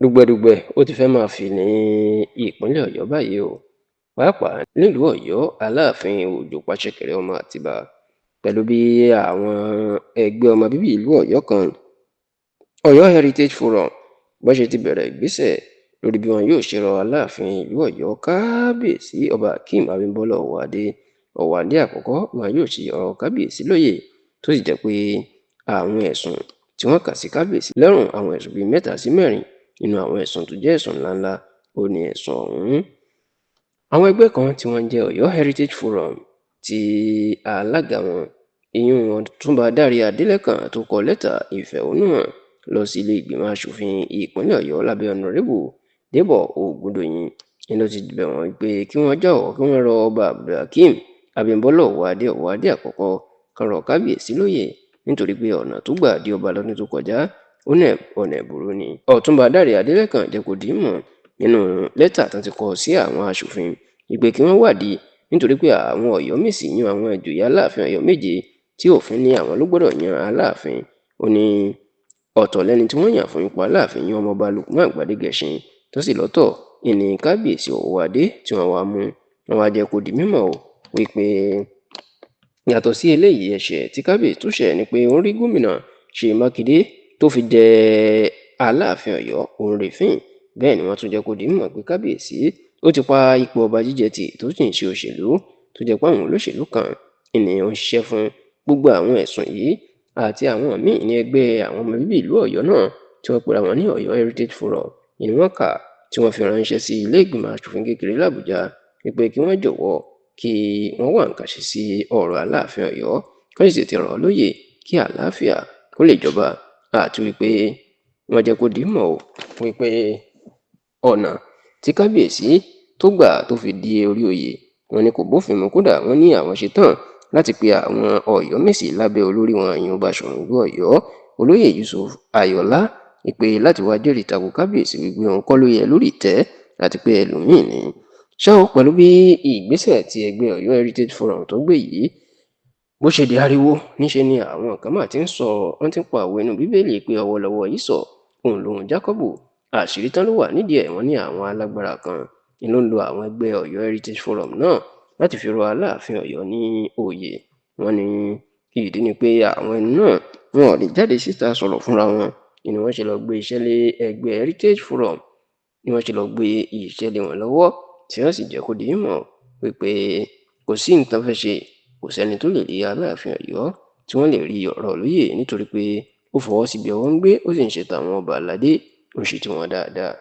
dùgbẹ̀dùgbẹ̀ ó ti fẹ́ máa fì ní ìpínlẹ̀ Ọ̀yọ́ báyìí o, pàápàá nílùú Ọ̀yọ́. Aláàfin Òjó Pàṣẹkẹrẹ ọmọ Àtìbà pẹ̀lú bí àwọn ẹgbẹ́ ọmọ bíbí ìlú Ọ̀yọ́ kan, Ọ̀yọ́ Heritage Forum, bó ṣe ti bẹ̀rẹ̀ ìgbésẹ̀ lórí bí wọn yóò ṣe rọ Aláàfin ìlú Ọ̀yọ́ Kábíyèsí Ọba Hakeem Abímbọ́lá Ọ̀wádé àkọ́kọ́ wọn yóò ṣe ọ̀rọ̀ Kábíyèsí lóyè, tó sì jẹ́ pé àwọn ẹ̀sùn tí wọ́n kà sí Kábíyèsí lọ́rùn, àwọn ẹ̀sùn bíi 3 sí 4 nínú àwọn ẹ̀sùn tó jẹ́ ẹ̀sùn ńláńlá ó ní ẹ̀sùn ọ̀hún. Àwọn ẹgbẹ́ kan tí wọ́n jẹ́ Ọ̀yọ́ Heritage Forum tí alága wọn ìyún Ọ̀túnba Dáre Adélẹ́kàn tó kọ lẹ́tà ìfẹ̀hónúhàn lọ sí ilé ìgbìmọ̀ aṣòfin ìpínlẹ̀ Ọ̀yọ́ lábẹ́ Honorable Débọ̀ Ògúndòyìn ni ló ti bẹ̀ wọ́n pé kí wọ́n jọ̀wọ́ kí wọ́n rọ Ọba Abdulhakeem Abímbọ́lá Ọ̀wádé àkọ́kọ́ kan rọ Kábíyèsí lóyè, nítorí pé ọ̀nà tó gbà di ọba lọ́dún tó kọjá ọ̀nà ẹ̀bùrú ni. Ọ̀túnba Dáre Adélẹ́kàn jẹ́ kó di mọ̀ nínú lẹ́tà tó ti kọ sí àwọn aṣòfin ìpè kí wọ́n wádìí, nítorí pé àwọn Ọ̀yọ́mèsì yan àwọn ìjòyè Aláàfin Ọ̀yọ́ 7 tí òfin ní àwọn ló gbọ́dọ̀ yan Aláàfin. Ó ní ọ̀tọ̀ lẹ́ni tí wọ́n yàn fún ipò Aláàfin yan ọmọọba Lukman Gbádégẹṣin, tó sì lọ́tọ̀ ìní Kábíyèsí Ọ̀wádé tí wọ́n wá mú. Wọ́n wá jẹ́ kó di mímọ̀ o wípé yàtọ̀ sí eléyìí, ẹ̀ṣẹ̀ tí Kábíyèsí tún ṣẹ̀ ni pé ó ń rí gómìnà Ṣèyí Mákindé tó fi jẹ Aláàfin Ọ̀yọ́ òun rè fín. Bẹ́ẹ̀ ni wọ́n tún jẹ́ kó di mímọ̀ pé Kábíyèsí ó ti pa ipò ọba jíjẹ tì, tó sì ń ṣe òṣèlú, tó jẹ́ pé àwọn olóṣèlú kan ènìyàn ń ṣiṣẹ́ fún. Gbogbo àwọn ẹ̀sùn yìí àti àwọn míì ní ẹgbẹ́ àwọn ọmọ bíbí ìlú Ọ̀yọ́ náà tí wọ́n pera wọn ní Ọ̀yọ́ Heritage Forum ni wọ́n kà, tí wọ́n fi ránṣẹ́ sí ilé ìgbìmọ̀ aṣòfin kékeré l'Àbújá wípé kí wọ́n jọ̀wọ́ kí wọ́n wá nǹkan ṣe sí ọ̀rọ̀ Aláàfin Ọ̀yọ́, kí wọ́n sì tètè rọ̀ ọ́ lóyè kí àlàáfíà kó lè jọba, àti wípé wọ́n jẹ́ kó di mọ̀ o wípé ọ̀nà tí Kábíyèsí tó gbà tó fi di orí oyè wọn ni kò bófin mu. Kódà wọ́n ní àwọn ṣetán láti pe àwọn Ọ̀yọ́mèsì lábẹ́ olórí wọn ìyún Báṣọ̀run ìlú Ọ̀yọ́ Olóyè Yusuf Ayọ̀lá ìpè láti wá jẹ́rìí tako Kábíyèsí wípé òun kọ́ ló yẹ lórí ìtẹ́ àti pé ẹlòmíì ni. Ṣá o, pẹ̀lú bí ìgbésẹ̀ tí ẹgbẹ́ Ọ̀yọ́ Heritage Forum tó gbé yìí bó ṣe di ariwo, níṣe ni àwọn kan máa ti ń sọ, wọ́n ti ń pa òwe inú Bíbélì pé ọwọ́ lọ́wọ́ Ísọ̀, òun lòun Jákọ́bù, àṣírí tán ló wà nídìí ẹ̀. Wọ́n ní àwọn alágbára kan ni ló ń lo àwọn ẹgbẹ́ Ọ̀yọ́ Heritage Forum náà láti fi rọ Aláàfin Ọ̀yọ́ ní oyè. Wọ́n ní ìdí ni pé àwọn ẹni náà wọn ò lè jáde síta sọ̀rọ̀ fúnra wọn, ni wọ́n ṣe lọ gbé iṣẹ́ lé ẹgbẹ́ Heritage Forum, ni wọ́n ṣe lọ gbé iṣẹ́ lé wọn lọ́wọ́, tí wọ́n sì jẹ́ kó di mímọ̀ wípé kò sí nǹkan fẹ́ ṣe, kò sẹ́ni tó lè rí Aláàfin Ọ̀yọ́ tí wọ́n lè rí ọ̀rọ̀ lóyè, nítorí pé ó fọwọ́ síbi ọwọ́ ń gbé, ó sì ń ṣe tàwọn ọba aládé, ó ń ṣe tiwọn dáadáa.